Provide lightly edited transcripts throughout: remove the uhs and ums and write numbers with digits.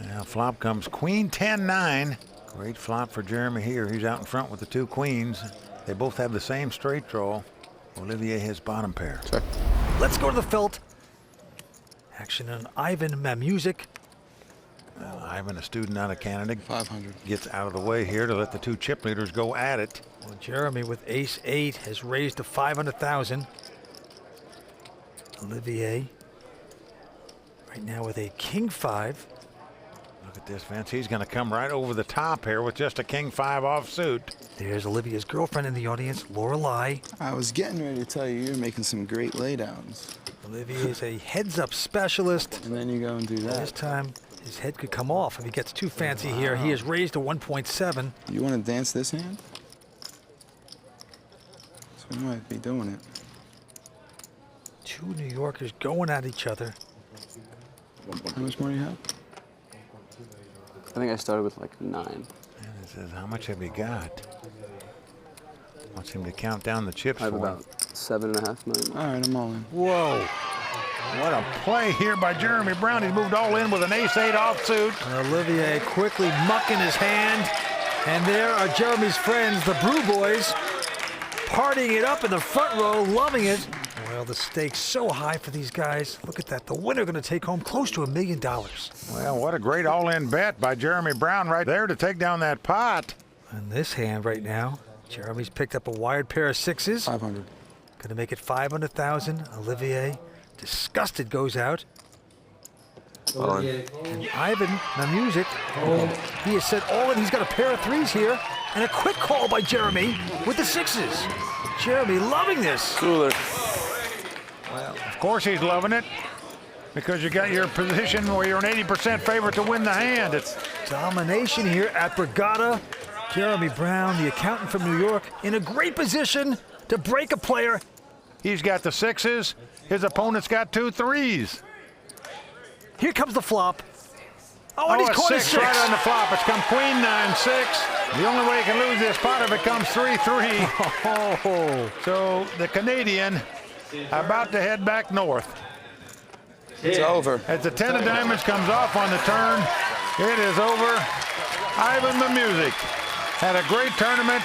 Now flop comes queen 10-9. Great flop for Jeremy here. He's out in front with the two queens. They both have the same straight draw. Olivier has bottom pair. Check. Let's go to the felt. Action on Ivan Mamusic. Well, Ivan, a student out of Canada, 500. gets out of the way here to let the two chip leaders go at it. Well, Jeremy with ace-8 has raised to 500,000. Olivier right now with a king-5. Look at this, Vince. He's going to come right over the top here with just a king-5 offsuit. There's Olivier's girlfriend in the audience, Lorelei. I was getting ready to tell you you're making some great laydowns. Olivier is a heads-up specialist. And then you go and do that. This time, his head could come off if he gets too fancy here. He is raised to 1.7. You want to dance this hand? So we might be doing it. Two New Yorkers going at each other. How much more do you have? I think I started with like 9. And it says, how much have you got? Wants him to count down the chips I have for about him. 7.5 million. All right, I'm all in. Whoa. What a play here by Jeremy Brown. He's moved all in with an ace-8 offsuit. Olivier quickly mucking his hand. And there are Jeremy's friends, the Brew Boys, partying it up in the front row, loving it. Well, the stakes so high for these guys. Look at that. The winner going to take home close to $1 million. Well, what a great all-in bet by Jeremy Brown right there to take down that pot. And this hand right now, Jeremy's picked up a wired pair of 6s. 500. Going to make it 500,000. Olivier, disgusted, goes out. And Ivan Mamusic, he has said all in. He's got a pair of 3s here. And a quick call by Jeremy with the 6s. Jeremy loving this. Cooler. Well, of course he's loving it because you got your position where you're an 80% favorite to win the hand. It's Domination here at Borgata. Jeremy Brown, the accountant from New York, in a great position to break a player. He's got the 6s. His opponent's got 2 3s. Here comes the flop. Oh, and he's a caught a 6 6. right on the flop. It's come queen 9-6. The only way he can lose this pot if it comes 3-3. Oh. So the Canadian about to head back north. It's over. As the 10 of diamonds comes off on the turn, it is over. Ivan Mamusic had a great tournament,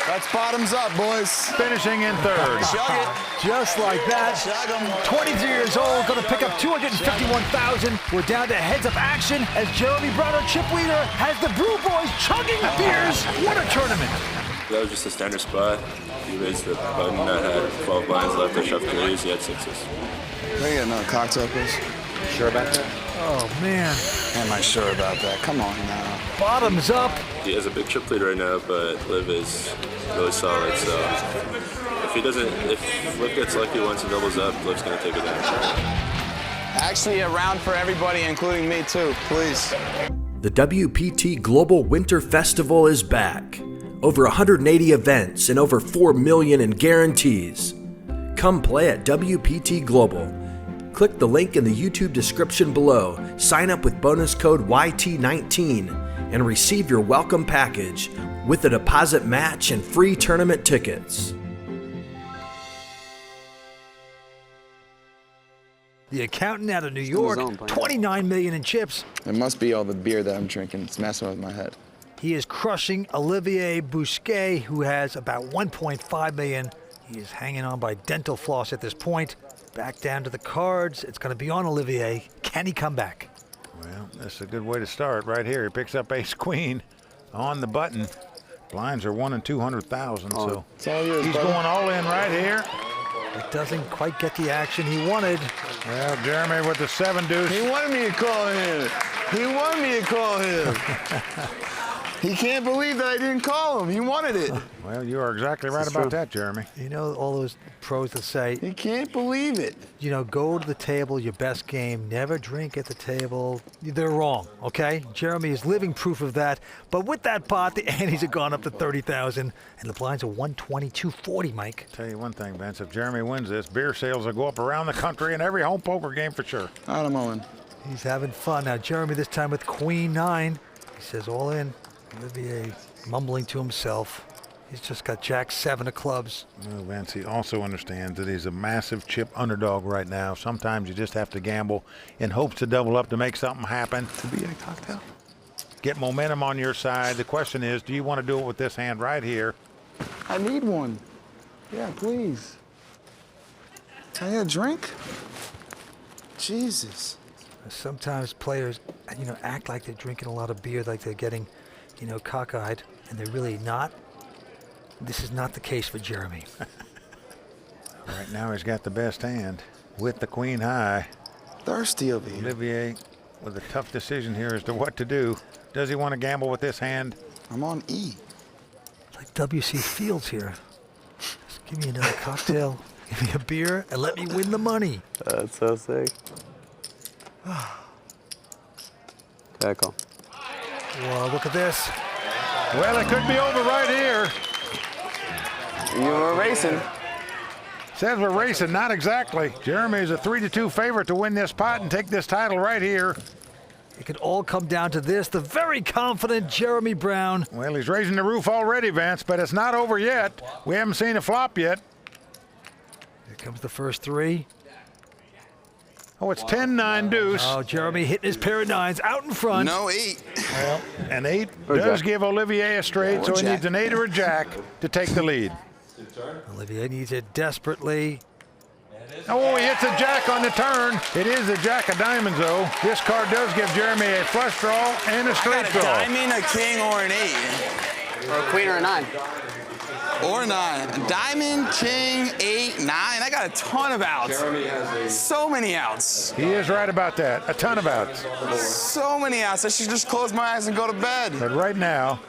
That's bottoms up, boys. finishing in third. Chug it. Just like that. Chug 'em. 23 years old, going to pick up 251,000. We're down to heads-up action as Jeremy Brown, our chip leader, has the Brew Boys chugging the beers. What a tournament. That was just a standard spot. He raised the button. I had 12 blinds left. I shoved 3s. He had 6s. Can I get another cocktail, please? Sure about that? Oh, man. Am I sure about that? Come on now. Bottoms up. He has a big chip lead right now, but Liv is really solid. So if Liv gets lucky once and doubles up, Liv's going to take advantage. Actually, a round for everybody, including me, too. Please. The WPT Global Winter Festival is back. Over 180 events and over 4 million in guarantees. Come play at WPT Global. Click the link in the YouTube description below, sign up with bonus code YT19, and receive your welcome package with a deposit match and free tournament tickets. The accountant out of New York, zone, playing. 29 million in chips. It must be all the beer that I'm drinking. It's messing with my head. He is crushing Olivier Busquet, who has about 1.5 million. He is hanging on by dental floss at this point. Back down to the cards. It's going to be on Olivier. Can he come back? Well, that's a good way to start right here. He picks up ace-queen on the button. Blinds are 1 in 200,000, so It's all yours, he's brother. going all in right here. It doesn't quite get the action he wanted. Well, Jeremy with the 7 deuce. He wanted me to call him. He wanted me to call him. He can't believe that I didn't call him. He wanted it. Well, you are exactly right about that, Jeremy. You know, all those pros that say, He can't believe it. you know, go to the table, your best game, never drink at the table. They're wrong, okay? Jeremy is living proof of that. But with that pot, the antes have gone up to 30,000, and the blinds are 122.40, Mike. Tell you one thing, Vince, if Jeremy wins this, beer sales will go up around the country in every home poker game for sure. All right, I'm all in. He's having fun. Now, Jeremy this time with Queen 9. He says all in. Olivier mumbling to himself. He's just got Jack 7 of clubs. Well, Vince, he also understands that he's a massive chip underdog right now. Sometimes you just have to gamble in hopes to double up to make something happen. To be a cocktail. Get momentum on your side. The question is, do you want to do it with this hand right here? I need one. Yeah, please. Can I get a drink? Jesus. Sometimes players, act like they're drinking a lot of beer, like they're getting, cockeyed, and they're really not. This is not the case for Jeremy. Right now he's got the best hand with the queen high. Thirsty over here. Olivier with a tough decision here as to what to do. Does he want to gamble with this hand? I'm on E. Like W.C. Fields here. Just give me another cocktail, give me a beer, and let me win the money. That's so sick. Okay, call. Well, look at this. Well, it could be over right here. You were racing. Says we're racing, not exactly. Jeremy is a 3-2 favorite to win this pot and take this title right here. It could all come down to this. The very confident Jeremy Brown. Well, he's raising the roof already, Vince, but it's not over yet. We haven't seen a flop yet. Here comes the first 3. Oh, it's 10-9 deuce. Oh, Jeremy hitting his pair of 9s out in front. No 8. Well, an 8 does give Olivier a straight, so he needs an 8 or a jack to take the lead. Olivier needs it desperately. Oh, he hits a jack on the turn. It is a jack of diamonds, though. This card does give Jeremy a flush draw and a straight draw. Diamond, a king, or an 8. Or a queen or a 9. Or 9. Diamond, king, 8, 9. I got a ton of outs. So many outs. He is right about that. A ton of outs. So many outs. I should just close my eyes and go to bed. But right now,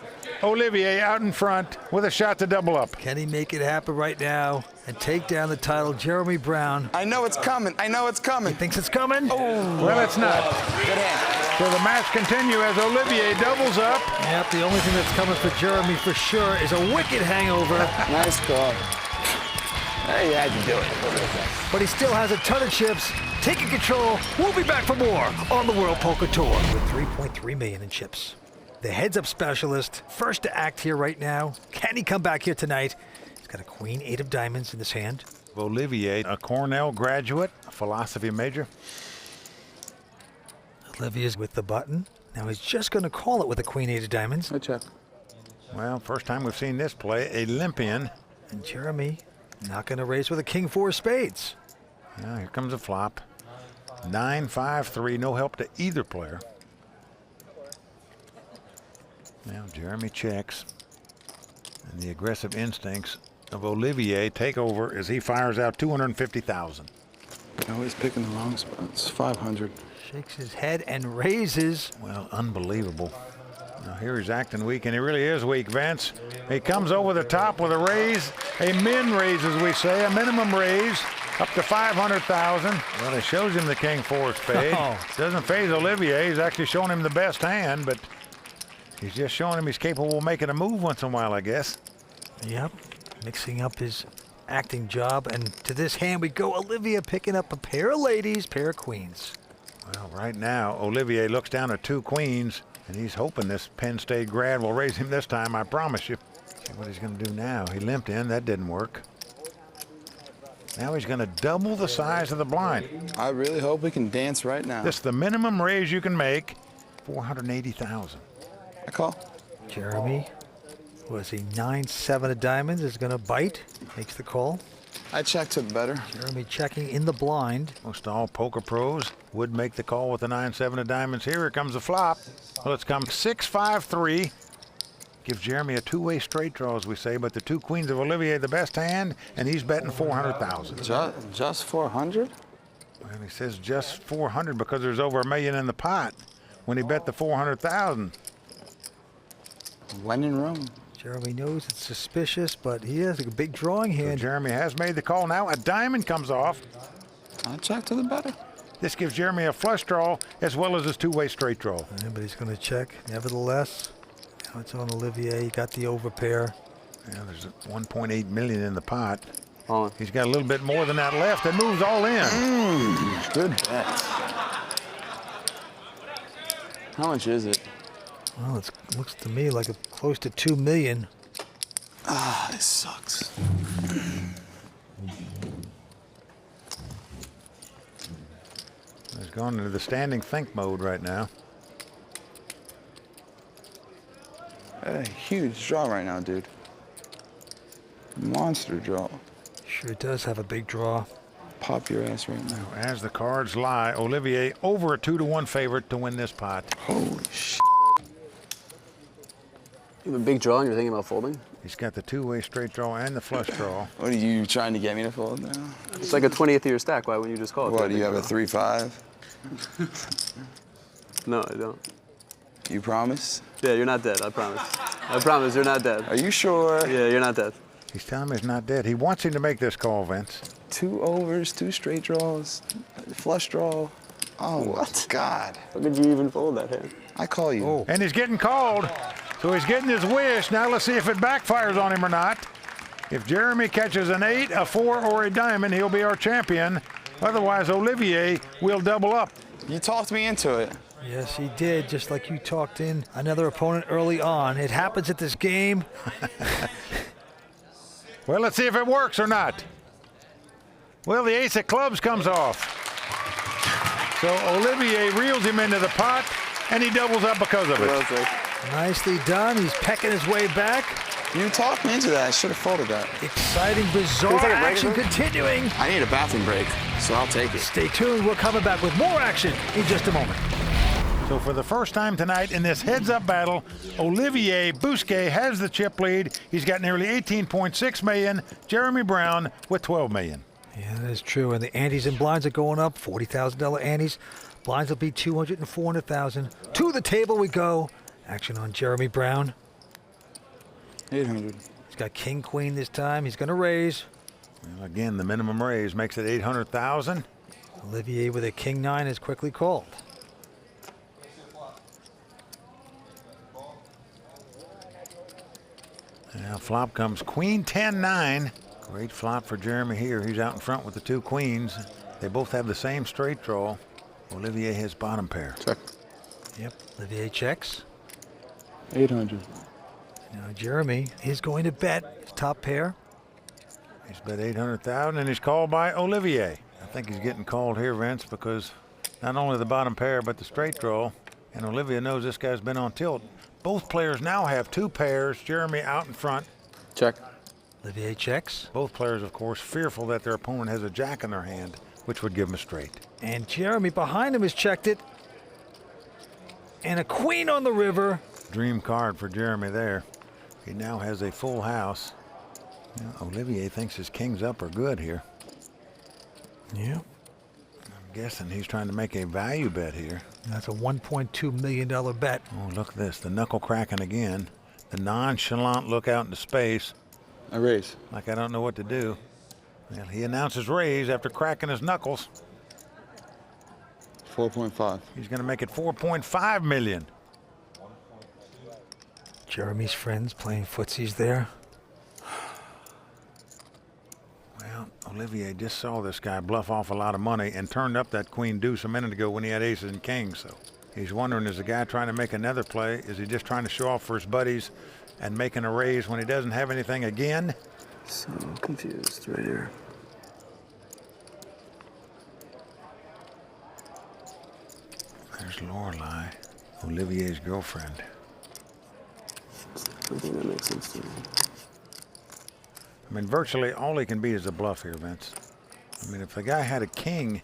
Olivier out in front with a shot to double up. Can he make it happen right now and take down the title? Jeremy Brown. I know it's coming. I know it's coming. Thinks it's coming? Oh. Well, it's not. Good hand. So the match continues as Olivier doubles up. Yep, the only thing that's coming for Jeremy for sure is a wicked hangover. Nice call. Hey, you had to do it. But he still has a ton of chips. Taking control. We'll be back for more on the World Poker Tour with $3.3 million in chips. The heads-up specialist, first to act here right now. Can he come back here tonight? He's got a queen, 8 of diamonds in his hand. Olivier, a Cornell graduate, a philosophy major. Olivier's with the button. Now he's just going to call it with a queen, 8 of diamonds. I check. Well, first time we've seen this play, a limpian. And Jeremy not going to raise with a king, 4 of spades. Now here comes a flop. 9-5-3, no help to either player. Now Jeremy checks, and the aggressive instincts of Olivier take over as he fires out 250,000. Always picking the wrong spots. 500. Shakes his head and raises. Well, unbelievable. Now here he's acting weak, and he really is weak, Vince. He comes over the top with a raise, a min raise, as we say, a minimum raise, up to 500,000. Well, it shows him the king, 4 of spades. Doesn't phase Olivier. He's actually showing him the best hand, but he's just showing him he's capable of making a move once in a while, I guess. Yep, mixing up his acting job. And to this hand we go. Olivier picking up a pair of ladies, pair of queens. Well, right now, Olivier looks down at 2 queens, and he's hoping this Penn State grad will raise him this time, I promise you. See what he's going to do now. He limped in. That didn't work. Now he's going to double the size of the blind. I really hope we can dance right now. This is the minimum raise you can make, 480,000. I call. Jeremy, was he 9-7 of diamonds, is going to bite, makes the call. I check to the better. Jeremy checking in the blind. Most all poker pros would make the call with the 9-7 of diamonds. Here comes the flop. Well, it's come 6-5-3. Gives Jeremy a 2-way straight draw, as we say, but the 2 queens of Olivier the best hand, and he's betting 400,000. Just 400? Well, he says just 400 because there's over $1 million in the pot when he bet the 400,000. When in Rome. Jeremy knows it's suspicious, but he has a big drawing hand. So Jeremy has made the call now. A diamond comes off. I check to the better. This gives Jeremy a flush draw as well as his 2-way straight draw. Yeah, but he's going to check. Nevertheless, now it's on Olivier. He got the overpair. Yeah, there's 1.8 million in the pot. On. He's got a little bit more than that left. It moves all in. Good bet. How much is it? Well, it looks to me like close to $2 million. Ah, this sucks. He's going into the standing think mode right now. A huge draw right now, dude. Monster draw. Sure does have a big draw. Pop your ass right now. As the cards lie, Olivier over a 2-1 favorite to win this pot. Holy shit. You have a big draw and you're thinking about folding? He's got the two-way straight draw and the flush draw. What are you trying to get me to fold now? It's like a 20th of your stack. Why wouldn't you just call it? What, do you have a 3-5? No, I don't. You promise? Yeah, you're not dead, I promise. I promise, you're not dead. Are you sure? Yeah, you're not dead. He's telling me he's not dead. He wants him to make this call, Vince. 2 overs, 2 straight draws, flush draw. Oh, what? God. How could you even fold that hand? I call you. Oh. And he's getting called. So he's getting his wish. Now let's see if it backfires on him or not. If Jeremy catches an 8, a 4, or a diamond, he'll be our champion. Otherwise, Olivier will double up. You talked me into it. Yes, he did, just like you talked in another opponent early on. It happens at this game. Well, let's see if it works or not. Well, the ace of clubs comes off. So Olivier reels him into the pot, and he doubles up because of it. Nicely done. He's pecking his way back. You talked me into that. I should have folded that. Exciting, bizarre take a break, action continuing. I need a bathroom break, so I'll take it. Stay tuned. We're coming back with more action in just a moment. So for the first time tonight in this heads-up battle, Olivier Busquet has the chip lead. He's got nearly 18.6 million. Jeremy Brown with 12 million. Yeah, that is true. And the antes and blinds are going up. $40,000 antes. Blinds will be 200 and 400,000. To the table we go. Action on Jeremy Brown. 800. He's got king queen this time. He's going to raise. Well, again, the minimum raise makes it 800,000. Olivier with a king 9 is quickly called. Now flop comes queen 10-9. Great flop for Jeremy here. He's out in front with the 2 queens. They both have the same straight draw. Olivier has bottom pair. Check. Yep, Olivier checks. 800. Now Jeremy is going to bet his top pair. He's bet 800,000 and he's called by Olivier. I think he's getting called here, Vince, because not only the bottom pair but the straight draw. And Olivier knows this guy's been on tilt. Both players now have 2 pairs. Jeremy out in front. Check. Olivier checks. Both players, of course, fearful that their opponent has a jack in their hand, which would give them a straight. And Jeremy behind him has checked it. And a queen on the river. Dream card for Jeremy there. He now has a full house. Now, Olivier thinks his kings up are good here. Yeah. I'm guessing he's trying to make a value bet here. That's a $1.2 million bet. Oh, look at this. The knuckle cracking again. The nonchalant look out into space. I raise. Like I don't know what to do. Well, he announces raise after cracking his knuckles. 4.5. He's going to make it 4.5 million. Jeremy's friends playing footsies there. Well, Olivier just saw this guy bluff off a lot of money and turned up that queen deuce a minute ago when he had aces and kings. So he's wondering, is the guy trying to make another play? Is he just trying to show off for his buddies and making a raise when he doesn't have anything again? So confused right here. There's Lorelei, Olivier's girlfriend. I don't think that makes sense to me. I mean, virtually all he can beat is a bluff here, Vince. I mean, if the guy had a king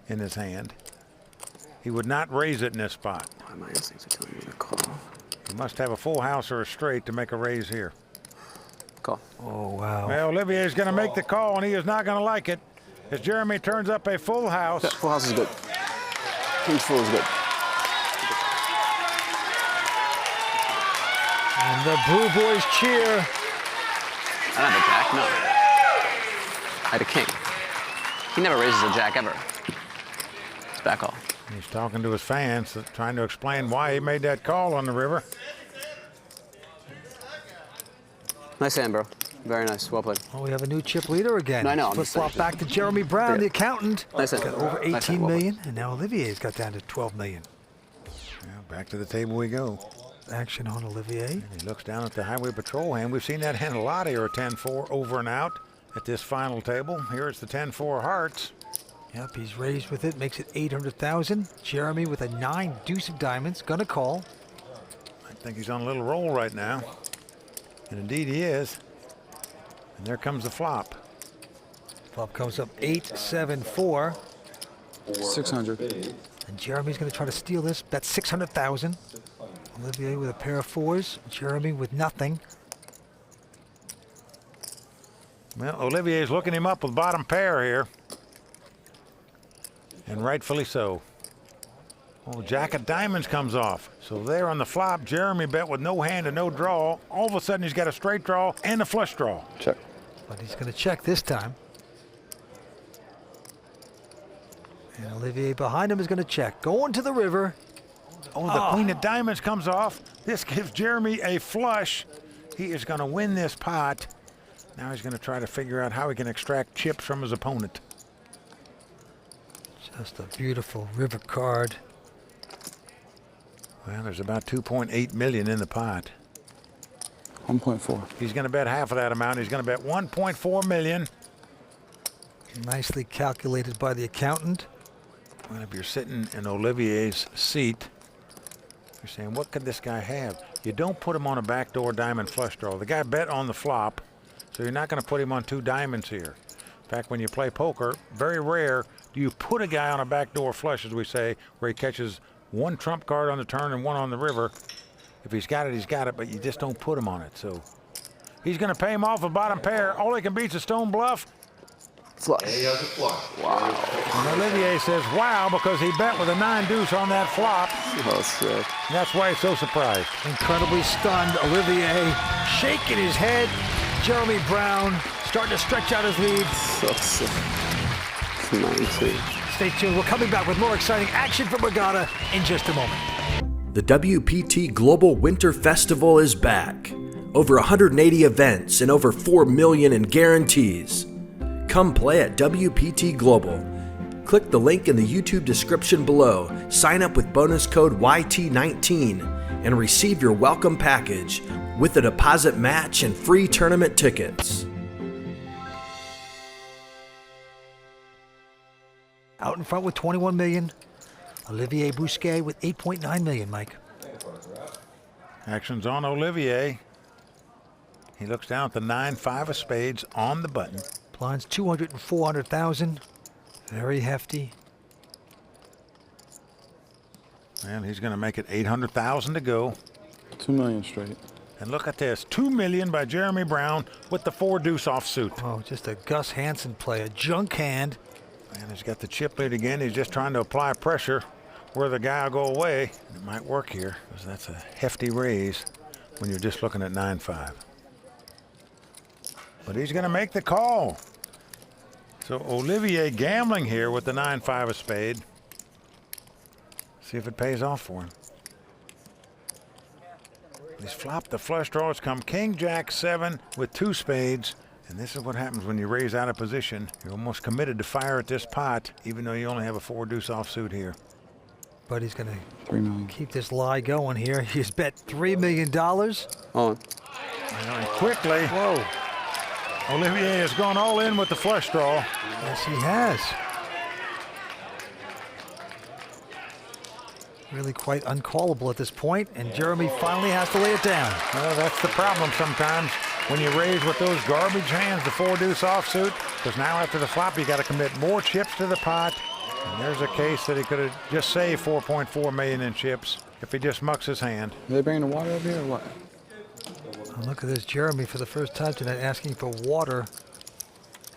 in his hand, he would not raise it in this spot. Why my instincts are telling me to call? He must have a full house or a straight to make a raise here. Call. Oh, wow. Well, Olivier's going to make the call, and he is not going to like it as Jeremy turns up a full house. Yeah, full house is good. King's full is good. And the Brew Boys cheer. I don't have a jack, no. I had a king. He never raises a jack ever. It's back call. He's talking to his fans, trying to explain why he made that call on the river. Nice hand, bro. Very nice. Well played. Oh, we have a new chip leader again. I know, I'm Flip just flop saying. back to Jeremy Brown, Yeah. the accountant. Nice hand. Got over Nice 18 hand, well million, and now Olivier's got down to 12 million. Yeah, back to the table we go. Action on Olivier. And he looks down at the highway patrol hand. We've seen that hand a lot here, a 10-4 over and out at this final table. Here it's the 10-4 hearts. Yep, he's raised with it, makes it 800,000. Jeremy with a 9 deuce of diamonds, gonna call. I think he's on a little roll right now. And indeed he is. And there comes the flop. Flop comes up 8-7-4. 600. And Jeremy's gonna try to steal this, bet 600,000. Olivier with a pair of 4s, Jeremy with nothing. Well, Olivier's looking him up with bottom pair here. And rightfully so. Oh, jack of diamonds comes off. So there on the flop, Jeremy bet with no hand and no draw. All of a sudden he's got a straight draw and a flush draw. Check. But he's gonna check this time. And Olivier behind him is gonna check. Going to the river. Oh, the queen of diamonds comes off. This gives Jeremy a flush. He is gonna win this pot. Now he's gonna try to figure out how he can extract chips from his opponent. Just a beautiful river card. Well, there's about 2.8 million in the pot. 1.4. He's going to bet half of that amount. He's going to bet 1.4 million. Nicely calculated by the accountant. Well, if you're sitting in Olivier's seat, you're saying, what could this guy have? You don't put him on a backdoor diamond flush draw. The guy bet on the flop, so you're not going to put him on 2 diamonds here. In fact, when you play poker, very rare do you put a guy on a backdoor flush, as we say, where he catches 1 trump card on the turn and 1 on the river. If he's got it, he's got it, but you just don't put him on it. So he's going to pay him off with bottom pair. All he can beat's a stone bluff. Flush. Wow. And Olivier says, wow, because he bet with a 9 deuce on that flop. Oh, sick. And that's why he's so surprised. Incredibly stunned. Olivier shaking his head. Jeremy Brown starting to stretch out his lead. So sick. 92. Stay tuned. We're coming back with more exciting action from Borgata in just a moment. The WPT Global Winter Festival is back. Over 180 events and over 4 million in guarantees. Come play at WPT Global. Click the link in the YouTube description below, sign up with bonus code YT19, and receive your welcome package with a deposit match and free tournament tickets. Out in front with 21 million. Olivier Busquet with 8.9 million, Mike. Action's on Olivier. He looks down at the 9-5 of spades on the button. Blinds 200 and 400,000. Very hefty. And he's going to make it 800,000 to go. 2 million straight. And look at this, 2 million by Jeremy Brown with the 4 deuce offsuit. Oh, just a Gus Hansen play, a junk hand. And he's got the chip lead again. He's just trying to apply pressure where the guy will go away. It might work here, because that's a hefty raise when you're just looking at 9-5. But he's going to make the call. So Olivier gambling here with the 9-5 of spade. See if it pays off for him. He's flopped the flush draws. Come King Jack 7 with 2 spades. And this is what happens when you raise out of position. You're almost committed to fire at this pot, even though you only have a 4 deuce offsuit here. But he's going to 3 million. keep this lie going here. He's bet $3 million. On. And quickly, Whoa. Olivier has gone all in with the flush draw. Yes, he has. Really quite uncallable at this point, and Jeremy finally has to lay it down. Well, that's the problem sometimes when you raise with those garbage hands, the 4 deuce offsuit, because now after the flop, you got to commit more chips to the pot. And there's a case that he could have just saved 4.4 million in chips if he just mucks his hand. Are they bringing the water over here or what? Oh, look at this, Jeremy for the first time tonight asking for water.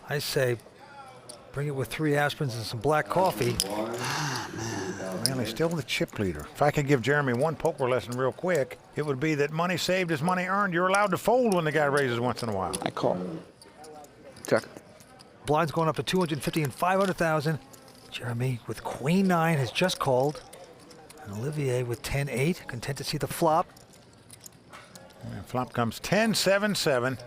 I say, bring it with 3 aspirins and some black coffee. Man, he's still the chip leader. If I could give Jeremy one poker lesson real quick, it would be that money saved is money earned. You're allowed to fold when the guy raises once in a while. I call. Check. Blinds going up to 250 and 500,000. Jeremy with Queen 9 has just called. And Olivier with 10-8, content to see the flop. And flop comes 10-7-7.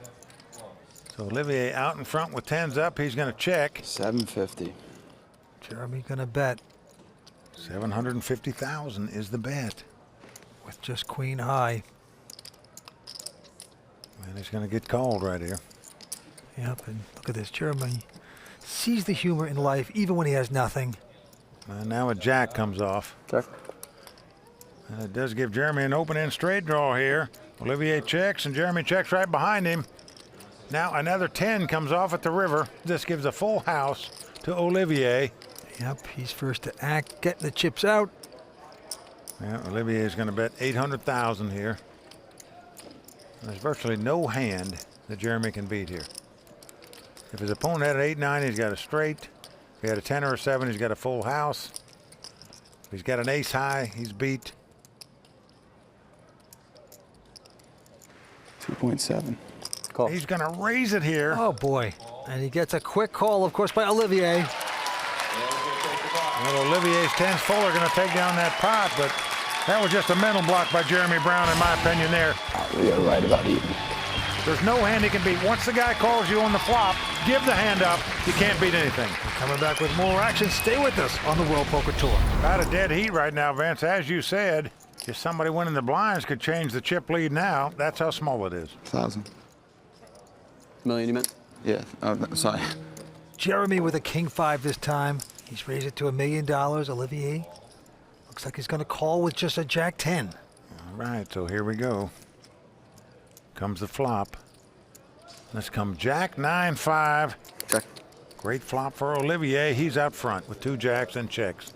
So Olivier out in front with 10s up. He's going to check. 750. Jeremy gonna bet. 750,000 is the bet. with just queen high. And he's going to get called right here. Yep, and look at this. Jeremy sees the humor in life even when he has nothing. And now a jack comes off. Check. And it does give Jeremy an open-end straight draw here. Olivier checks, and Jeremy checks right behind him. Now another 10 comes off at the river. This gives a full house to Olivier. Yep, he's first to act, getting the chips out. Yeah, Olivier is going to bet 800,000 here. There's virtually no hand that Jeremy can beat here. If his opponent had an 8-9, he's got a straight. If he had a 10 or a 7, he's got a full house. If he's got an ace high, he's beat. 2.7. Call. He's going to raise it here. Oh boy, and he gets a quick call, of course, by Olivier. Well, Olivier's 10's full are going to take down that pot, but that was just a mental block by Jeremy Brown, in my opinion, there. We are right about even. There's no hand he can beat. Once the guy calls you on the flop, give the hand up. You can't beat anything. Coming back with more action. Stay with us on the World Poker Tour. About a dead heat right now, Vince. As you said, if somebody winning the blinds could change the chip lead now, that's how small it is. 1,000. Million, you meant? Yeah. Sorry. Jeremy with a king 5 this time. He's raised it to $1 million. Olivier looks like he's going to call with just a jack 10. All right, so here we go. Comes the flop. Let's come jack 9-5. Check. Great flop for Olivier. He's out front with 2 jacks and checks.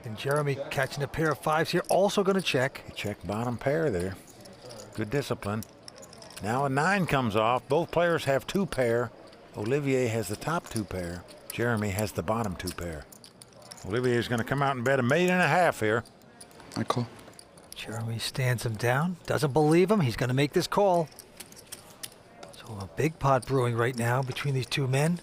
And Jeremy catching a pair of 5s here, also going to check. He checked bottom pair there. Good discipline. Now a 9 comes off. Both players have 2 pair. Olivier has the top 2 pair. Jeremy has the bottom 2 pair. Olivier is going to come out and bet $1.5 million here. I call. Jeremy stands him down. Doesn't believe him. He's going to make this call. So a big pot brewing right now between these two men.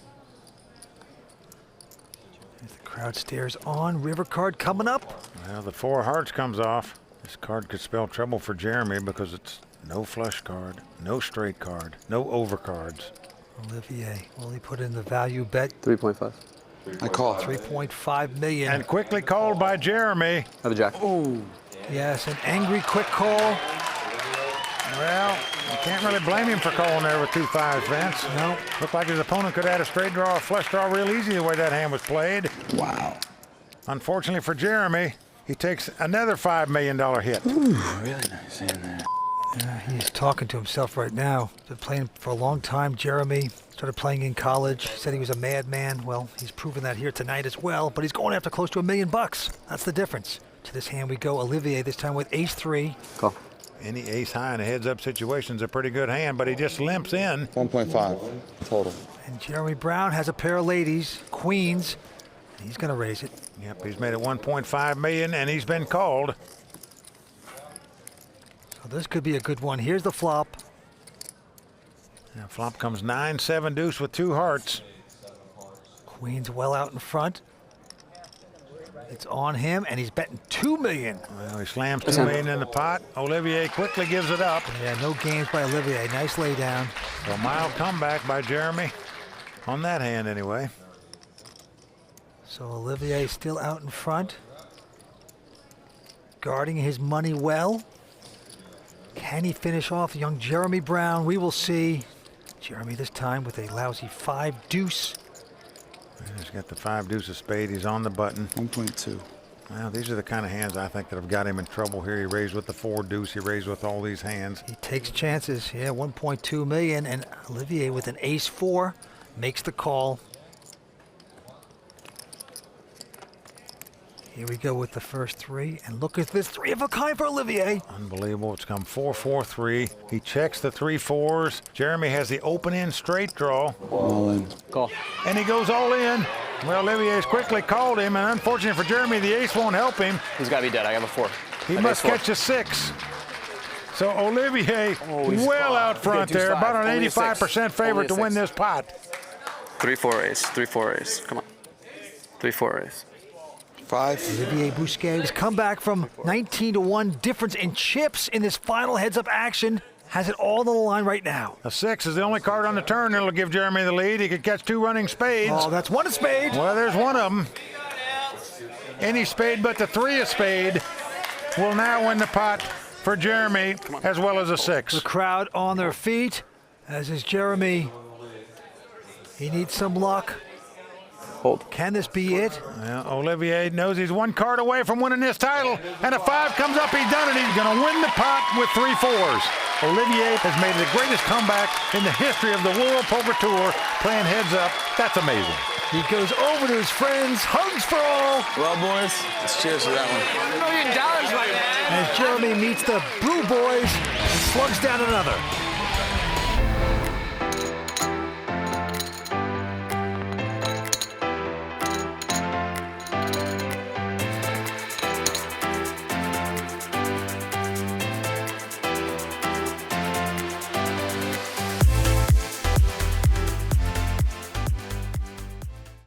As the crowd stares on. River card coming up. Well, the 4 hearts comes off. This card could spell trouble for Jeremy because it's no flush card, no straight card, no overcards. Olivier, will he put in the value bet? 3.5. I call. 3.5 million. And quickly called by Jeremy. Have a jack. Yes, an angry quick call. Well, you can't really blame him for calling there with 2 5s, Vince. No. Looked like his opponent could add a straight draw or flush draw real easy the way that hand was played. Wow. Unfortunately for Jeremy, he takes another $5 million hit. Ooh, really nice hand there. He's talking to himself right now. Been playing for a long time. Jeremy started playing in college. Said he was a madman. Well, he's proven that here tonight as well. But he's going after close to $1 million. That's the difference. To this hand we go. Olivier this time with ace 3. Call. Any ace high in a heads-up situation is a pretty good hand, but he just limps in. 1.5 total. And Jeremy Brown has a pair of ladies, queens. And he's going to raise it. Yep, he's made it 1.5 million, and he's been called. So this could be a good one. Here's the flop. Now flop comes 9-7 deuce with 2 hearts. Queens well out in front. It's on him, and he's betting $2 million. Well, he slams $2 million in the pot. Olivier quickly gives it up. Yeah, no games by Olivier. Nice lay down. A mild comeback by Jeremy on that hand anyway. So Olivier still out in front, guarding his money well. Can he finish off young Jeremy Brown? We will see. Jeremy this time with a lousy 5 deuce. He's got the 5 deuce of spade. He's on the button. 1.2. Well, these are the kind of hands I think that have got him in trouble here. He raised with the 4 deuce. He raised with all these hands. He takes chances. Yeah, 1.2 million. And Olivier with an ace 4 makes the call. Here we go with the first 3. And look at this 3 of a kind for Olivier. Unbelievable. It's come 4-4-3. He checks the 3 4s. Jeremy has the open end straight draw. All in. Call. And he goes all in. Well, Olivier's quickly called him, and unfortunately for Jeremy, the ace won't help him. He's got to be dead. I have a 4. He must catch a 6. So Olivier well out front there, about an 85% favorite to win this pot. 3-4 ace. 3-4 ace. Come on. 3-4 ace. 5. Olivier Busquet has come back from 19-1 difference in chips in this final heads-up action. Has it all on the line right now. A 6 is the only card on the turn that'll give Jeremy the lead. He could catch 2 running spades. Oh, that's 1 of spades. Well, there's one of them. Any spade but the 3 of spade will now win the pot for Jeremy, as well as a 6. The crowd on their feet, as is Jeremy. He needs some luck. Hold. Can this be it? Well, Olivier knows he's 1 card away from winning this title, and a 5 comes up. He's done it. He's going to win the pot with 3 4s. Olivier has made the greatest comeback in the history of the World Poker Tour, playing heads up. That's amazing. He goes over to his friends, hugs for all. Well, boys, let's cheers to that one. $1 million, my man. As Jeremy meets the Blue Boys and slugs down another.